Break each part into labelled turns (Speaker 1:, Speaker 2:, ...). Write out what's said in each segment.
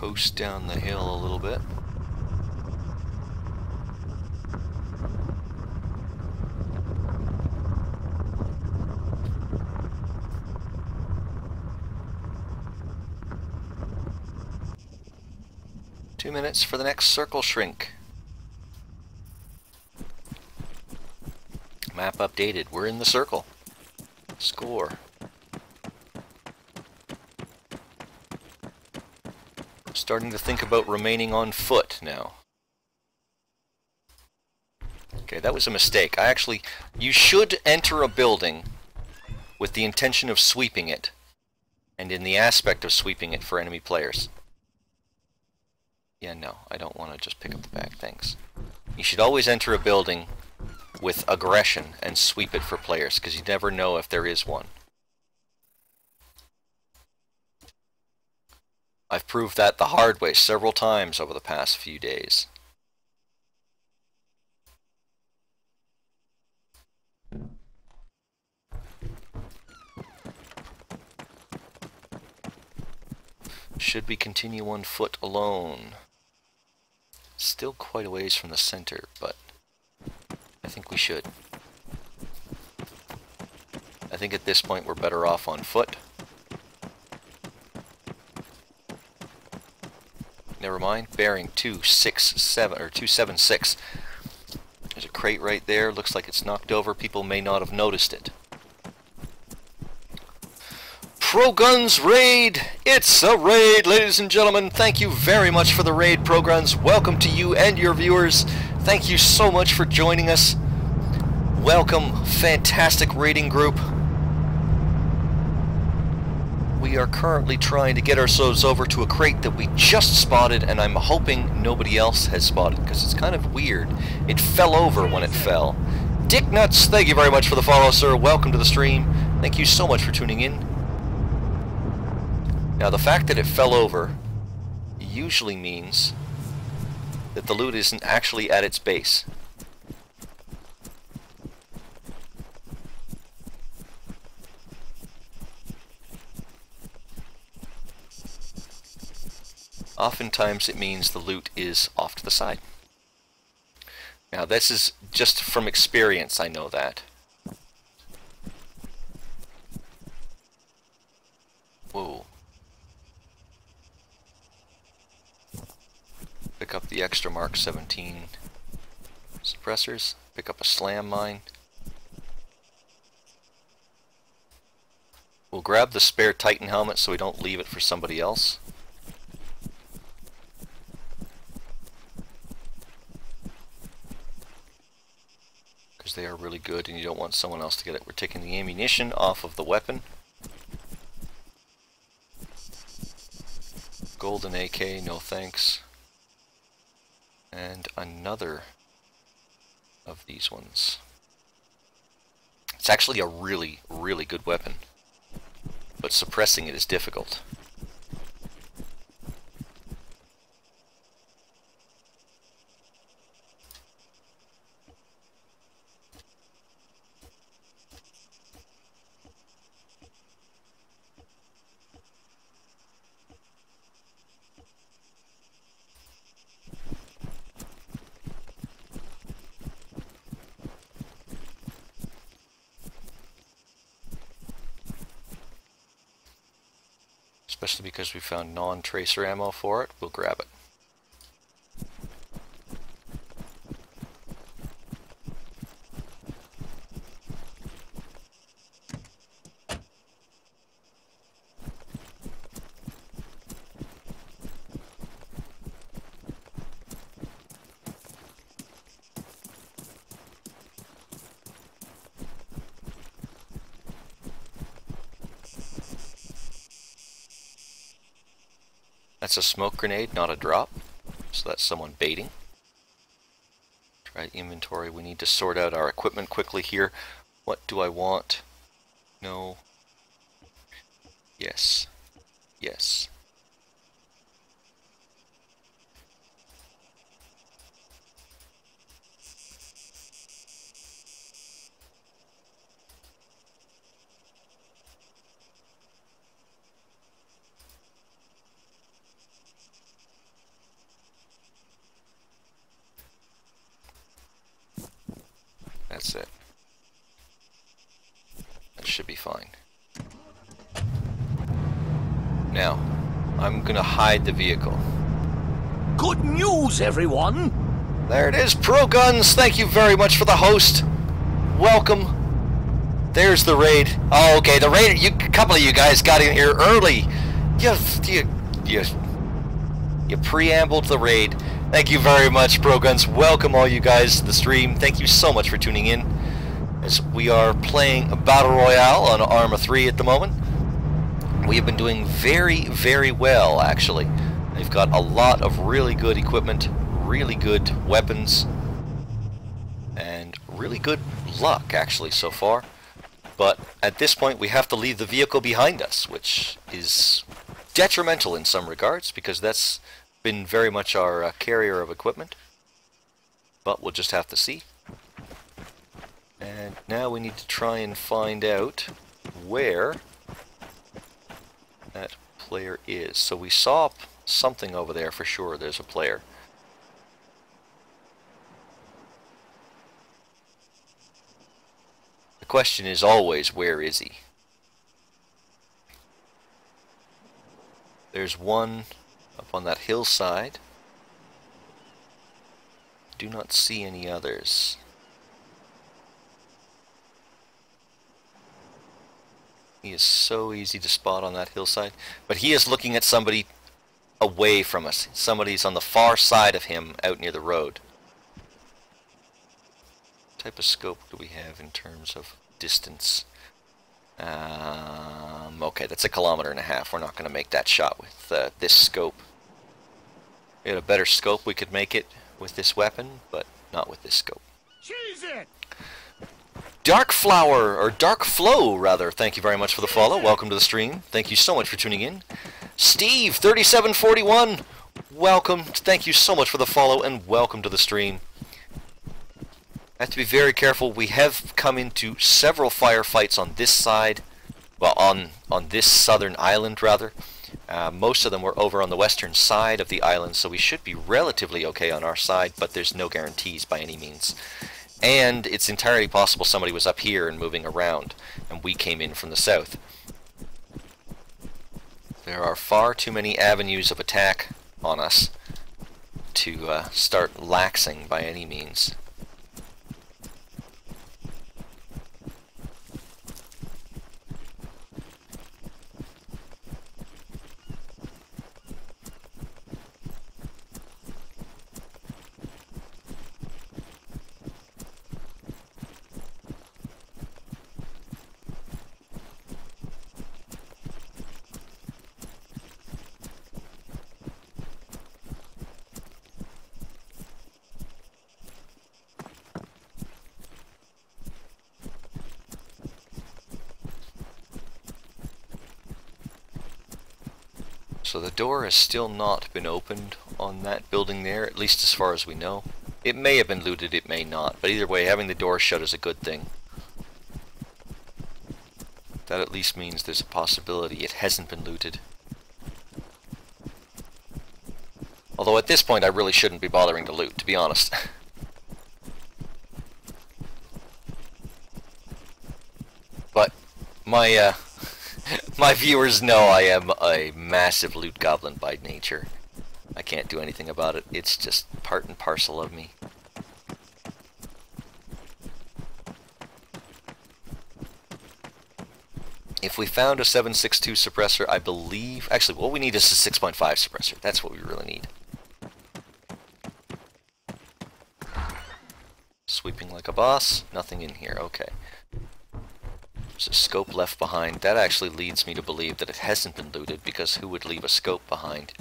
Speaker 1: coast down the hill a little bit. Minutes for the next circle shrink. Map updated. We're in the circle. Score. Starting to think about remaining on foot now. Okay, that was a mistake. You should enter a building with the intention of sweeping it, and in the aspect of sweeping it for enemy players. Yeah, no, I don't want to just pick up the bag, thanks. You should always enter a building with aggression and sweep it for players, because you never know if there is one. I've proved that the hard way several times over the past few days. Should we continue on foot alone? Still quite a ways from the center, but I think we should. I think at this point we're better off on foot. Never mind. Bearing 267 or 276. There's a crate right there. Looks like it's knocked over. People may not have noticed it. Pro Guns Raid! It's a raid, ladies and gentlemen. Thank you very much for the raid, Pro Guns. Welcome to you and your viewers. Thank you so much for joining us. Welcome, fantastic raiding group. We are currently trying to get ourselves over to a crate that we just spotted, and I'm hoping nobody else has spotted, because it's kind of weird. It fell over when it fell. Dick Nuts, thank you very much for the follow, sir. Welcome to the stream. Thank you so much for tuning in. Now, the fact that it fell over usually means that the loot isn't actually at its base. Oftentimes it means the loot is off to the side. Now, this is just from experience, I know that. Whoa. Pick up the extra Mark 17 suppressors. Pick up a slam mine. We'll grab the spare Titan helmet so we don't leave it for somebody else. Because they are really good and you don't want someone else to get it. We're taking the ammunition off of the weapon. Golden AK, no thanks. And another of these ones. It's actually a really, really good weapon, but suppressing it is difficult. Especially because we found non-tracer ammo for it, we'll grab it. That's a smoke grenade, not a drop. So that's someone baiting. Try inventory. We need to sort out our equipment quickly here. What do I want? No. Yes. Yes. That's it. That should be fine. Now, I'm gonna hide the vehicle.
Speaker 2: Good news, everyone!
Speaker 1: There it is, Pro Guns! Thank you very much for the host. Welcome. There's the raid. Oh, okay, the raid. A couple of you guys got in here early. You preambled the raid. Thank you very much, Pro Guns. Welcome all you guys to the stream. Thank you so much for tuning in. As we are playing a Battle Royale on Arma 3 at the moment. We have been doing very, very well, actually. They've got a lot of really good equipment, really good weapons, and really good luck, actually, so far. But at this point, we have to leave the vehicle behind us, which is detrimental in some regards, because that's been very much our carrier of equipment. But we'll just have to see. And now we need to try and find out where that player is. So we saw something over there for sure. There's a player. The question is always, where is he? There's one up on that hillside. Do not see any others. He is so easy to spot on that hillside. But he is looking at somebody away from us. Somebody's on the far side of him out near the road. What type of scope do we have in terms of distance? Okay, that's 1.5 kilometers. We're not going to make that shot with this scope. We had a better scope, we could make it with this weapon, but not with this scope.
Speaker 2: Cheese it!
Speaker 1: Dark Flower, or Dark Flow, rather. Thank you very much for the follow. Welcome to the stream. Thank you so much for tuning in. Steve, 3741, welcome. Thank you so much for the follow, and welcome to the stream. I have to be very careful. We have come into several firefights on this side. Well, on this southern island, rather. Most of them were over on the western side of the island, so we should be relatively okay on our side, but there's no guarantees by any means. And it's entirely possible somebody was up here and moving around, and we came in from the south. There are far too many avenues of attack on us to start laxing by any means. So the door has still not been opened on that building there, at least as far as we know. It may have been looted, it may not, but either way, having the door shut is a good thing. That at least means there's a possibility it hasn't been looted. Although at this point I really shouldn't be bothering to loot, to be honest. But my my viewers know I am a massive loot goblin by nature. I can't do anything about it. It's just part and parcel of me. If we found a 7.62 suppressor, I believe... Actually, what we need is a 6.5 suppressor. That's what we really need. Sweeping like a boss. Nothing in here. Okay. There's a scope left behind. That actually leads me to believe that it hasn't been looted, because who would leave a scope behind?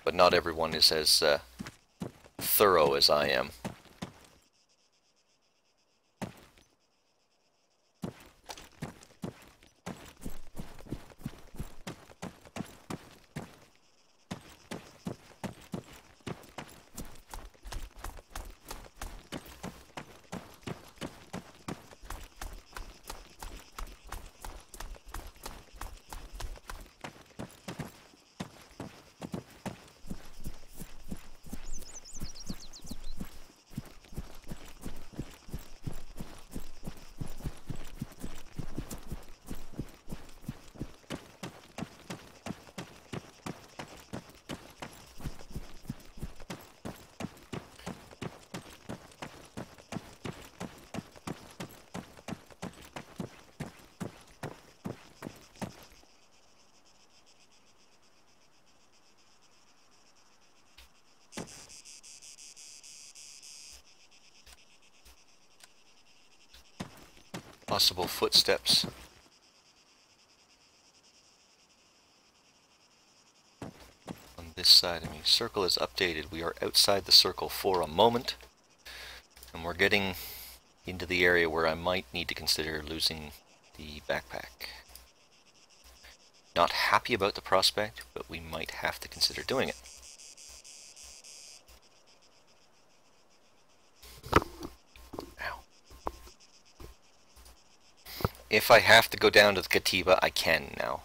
Speaker 1: But not everyone is as thorough as I am. Possible footsteps. On this side of me. Circle is updated. We are outside the circle for a moment. And we're getting into the area where I might need to consider losing the backpack. Not happy about the prospect, but we might have to consider doing it. Ow. If I have to go down to the Katiba, I can now.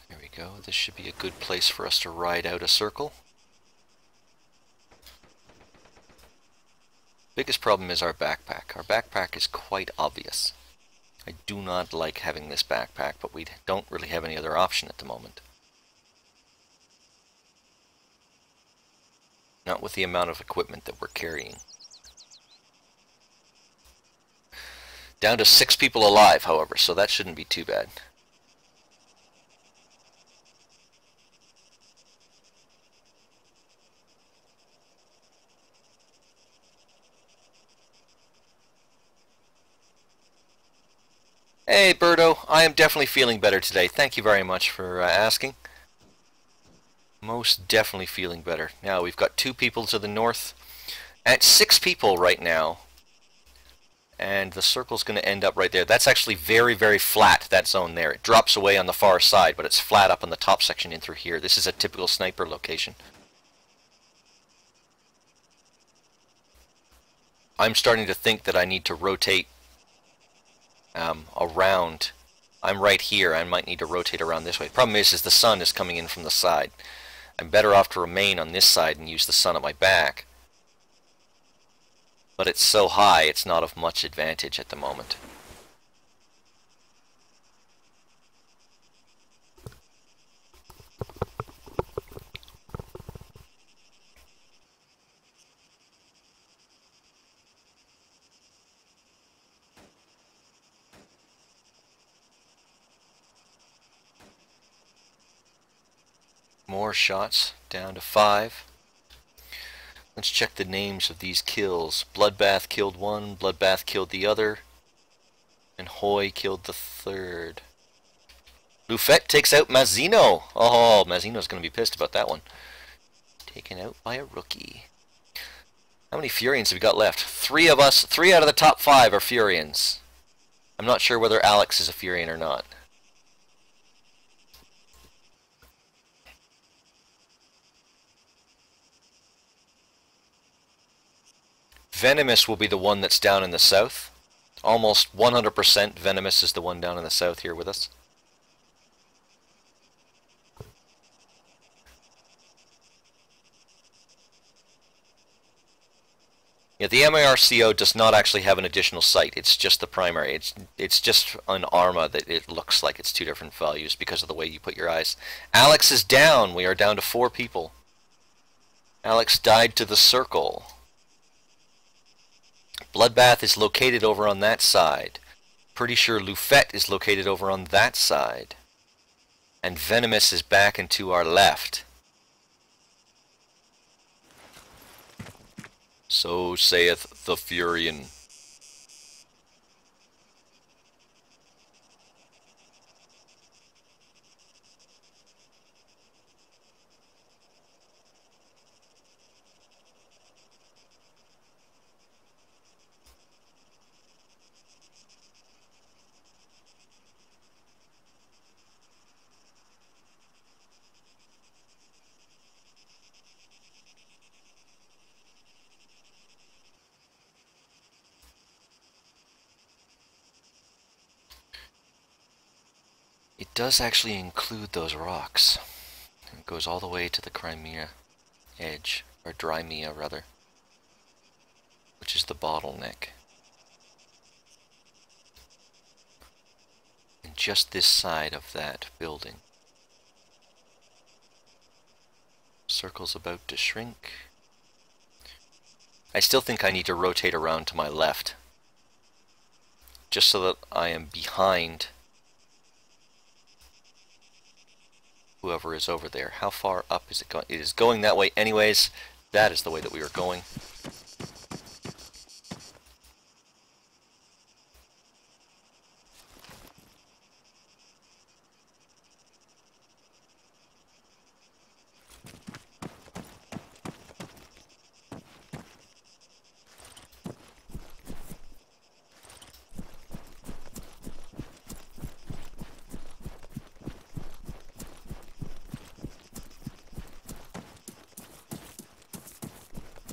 Speaker 1: There we go. This should be a good place for us to ride out a circle. Biggest problem is our backpack. Our backpack is quite obvious. I do not like having this backpack, but we don't really have any other option at the moment. Not with the amount of equipment that we're carrying. Down to 6 people alive, however, so that shouldn't be too bad. Hey, Birdo, I am definitely feeling better today. Thank you very much for asking. Most definitely feeling better. Now, we've got 2 people to the north. At 6 people right now. And the circle's going to end up right there. That's actually very, very flat, that zone there. It drops away on the far side, but it's flat up on the top section in through here. This is a typical sniper location. I'm starting to think that I need to rotate around. I'm right here. I might need to rotate around this way. Problem is the sun is coming in from the side. I'm better off to remain on this side and use the sun at my back. But it's so high, it's not of much advantage at the moment. More shots, down to 5. Let's check the names of these kills. Bloodbath killed one, Bloodbath killed the other, and Hoy killed the third. Lufette takes out Mazzino. Oh, Mazzino's going to be pissed about that one. Taken out by a rookie. How many Furians have we got left? 3 of us. 3 out of the top 5 are Furians. I'm not sure whether Alex is a Furian or not. Venomous will be the one that's down in the south. Almost 100% Venomous is the one down in the south here with us. Yeah, the MIRCO does not actually have an additional sight. It's just the primary. It's just an ARMA that it looks like it's 2 different values because of the way you put your eyes. Alex is down. We are down to 4 people. Alex died to the circle. Bloodbath is located over on that side. Pretty sure Lufette is located over on that side. And Venomous is back and to our left. So saith the Furian. It does actually include those rocks. It goes all the way to the Crimea edge, or Drymea rather. which is the bottleneck. And just this side of that building. Circle's about to shrink. I still think I need to rotate around to my left, just so that I am behind whoever is over there. How far up is it going? It is going that way anyways. That is the way that we are going.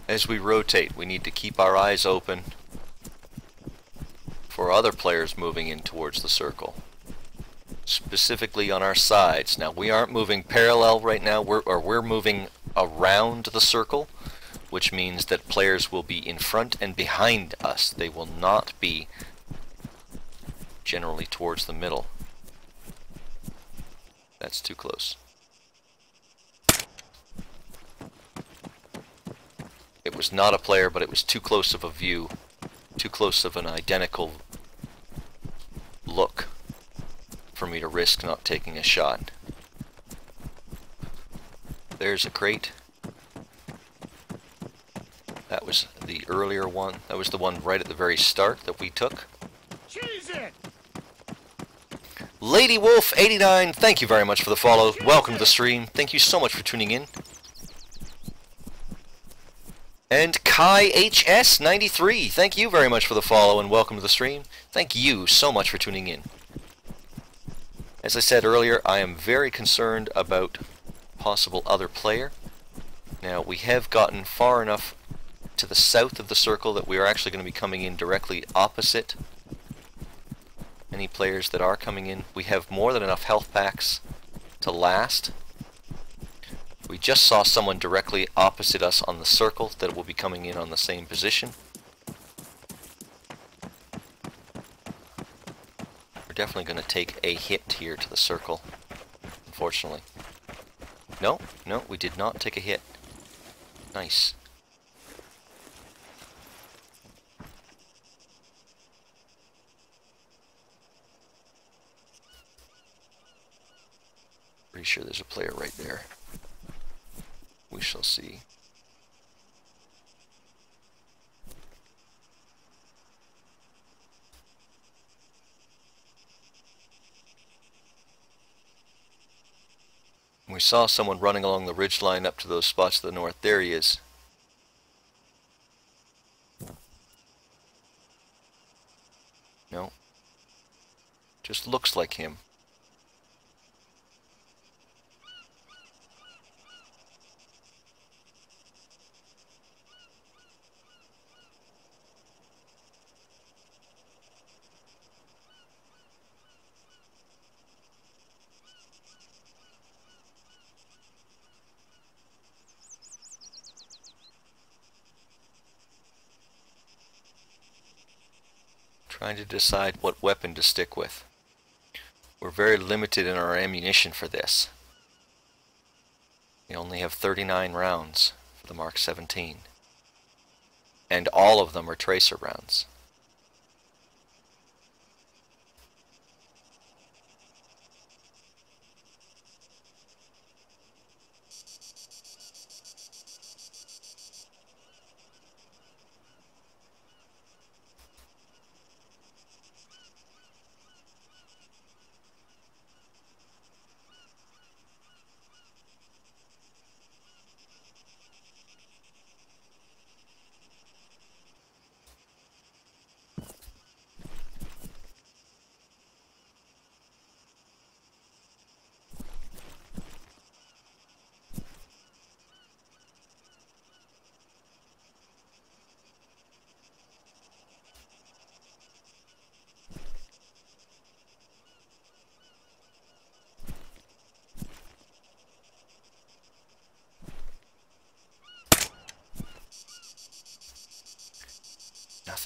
Speaker 1: As we rotate, we need to keep our eyes open for other players moving in towards the circle, specifically on our sides. Now, we aren't moving parallel right now, we're moving around the circle, which means that players will be in front and behind us. They will not be generally towards the middle. That's too close. It was not a player, but it was too close of a view, too close of an identical look for me to risk not taking a shot. There's a crate. That was the earlier one. That was the one right at the very start that we took.
Speaker 2: Cheese it!
Speaker 1: Lady Wolf 89, thank you very much for the follow. Welcome to the stream. Thank you so much for tuning in. And Kai HS 93, thank you very much for the follow and welcome to the stream. Thank you so much for tuning in. As I said earlier, I am very concerned about possible other player. Now, we have gotten far enough to the south of the circle that we are actually going to be coming in directly opposite any players that are coming in. We have more than enough health packs to last. We just saw someone directly opposite us on the circle that will be coming in on the same position. We're definitely going to take a hit here to the circle, unfortunately. No, we did not take a hit. Nice. Pretty sure there's a player right there. We shall see. We saw someone running along the ridge line up to those spots to the north. There he is. No. Just looks like him. Trying to decide what weapon to stick with. We're very limited in our ammunition for this. We only have 39 rounds for the Mark 17. And all of them are tracer rounds.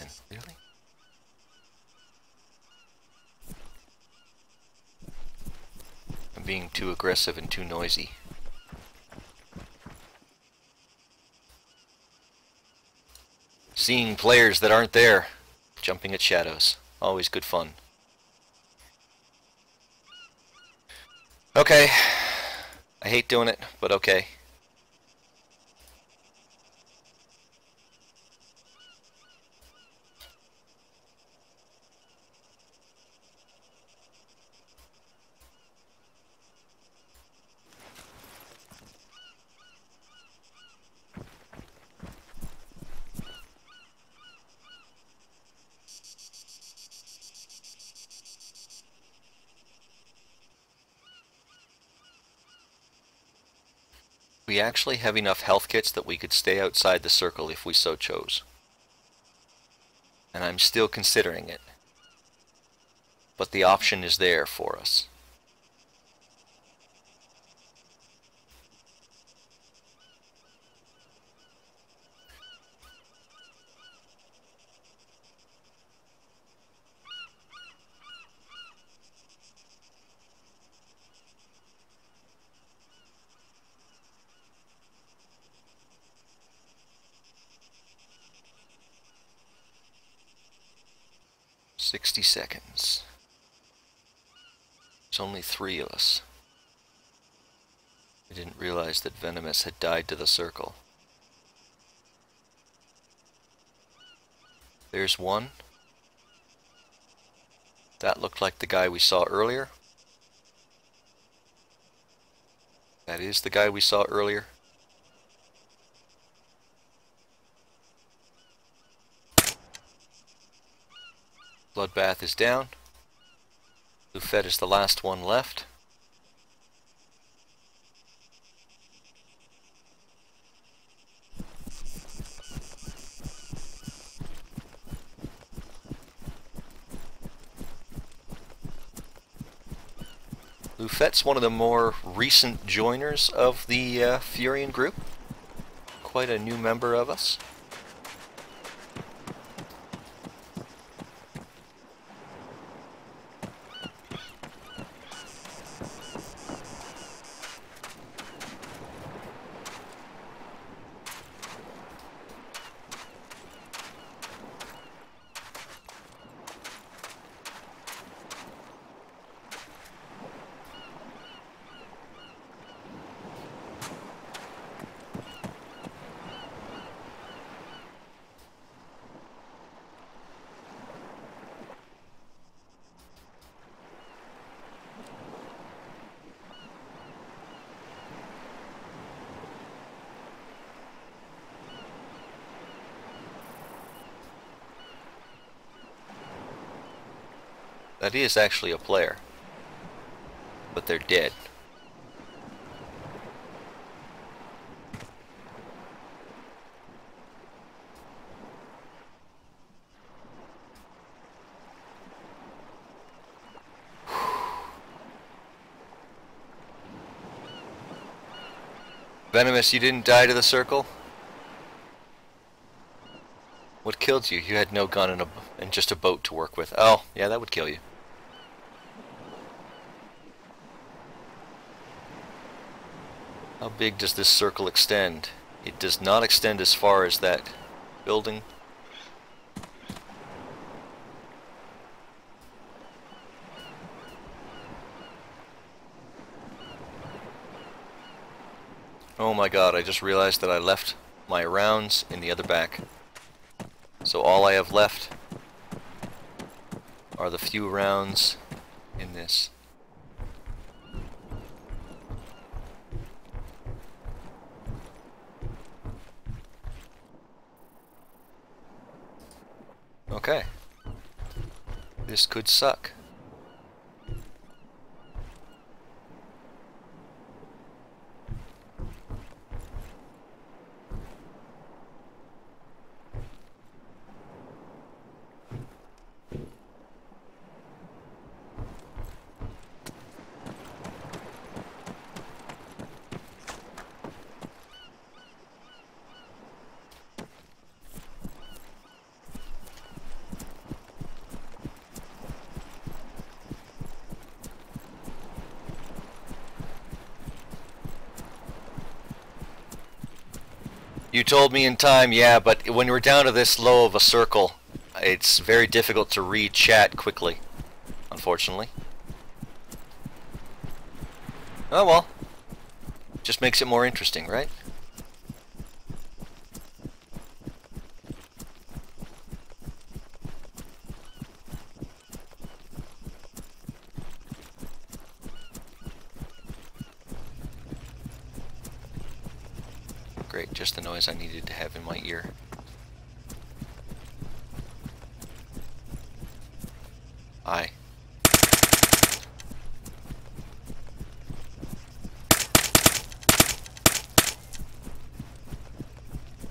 Speaker 1: nothing. Really? I'm being too aggressive and too noisy. Seeing players that aren't there. Jumping at shadows. Always good fun. Okay. I hate doing it, but okay. We actually have enough health kits that we could stay outside the circle if we so chose. And I'm still considering it. But the option is there for us. "60 seconds. There's only 3 of us. I didn't realize that Venomous had died to the circle. There's one. That looked like the guy we saw earlier. That is the guy we saw earlier. Bloodbath is down. Lufette is the last one left. Lufette's one of the more recent joiners of the Furian group. Quite a new member of us. That is actually a player. But they're dead. Venomous, you didn't die to the circle? What killed you? You had no gun and just a boat to work with. Oh, yeah, that would kill you. How big does this circle extend? It does not extend as far as that building. Oh my god, I just realized that I left my rounds in the other back. So all I have left are the few rounds in this. Okay. This could suck. You told me in time, yeah, but when we're down to this low of a circle, it's very difficult to read chat quickly, unfortunately. Oh well. Just makes it more interesting, right? Great, just the noise I needed to have in my ear. Aye.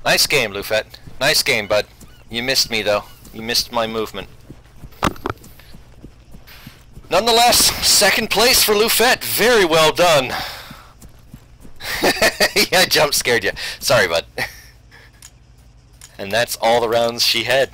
Speaker 1: Nice game, Lufet. Nice game, bud. You missed me, though. You missed my movement. Nonetheless, second place for Lufet. Very well done. Yeah, jump scared you. Sorry, bud. And that's all the rounds she had.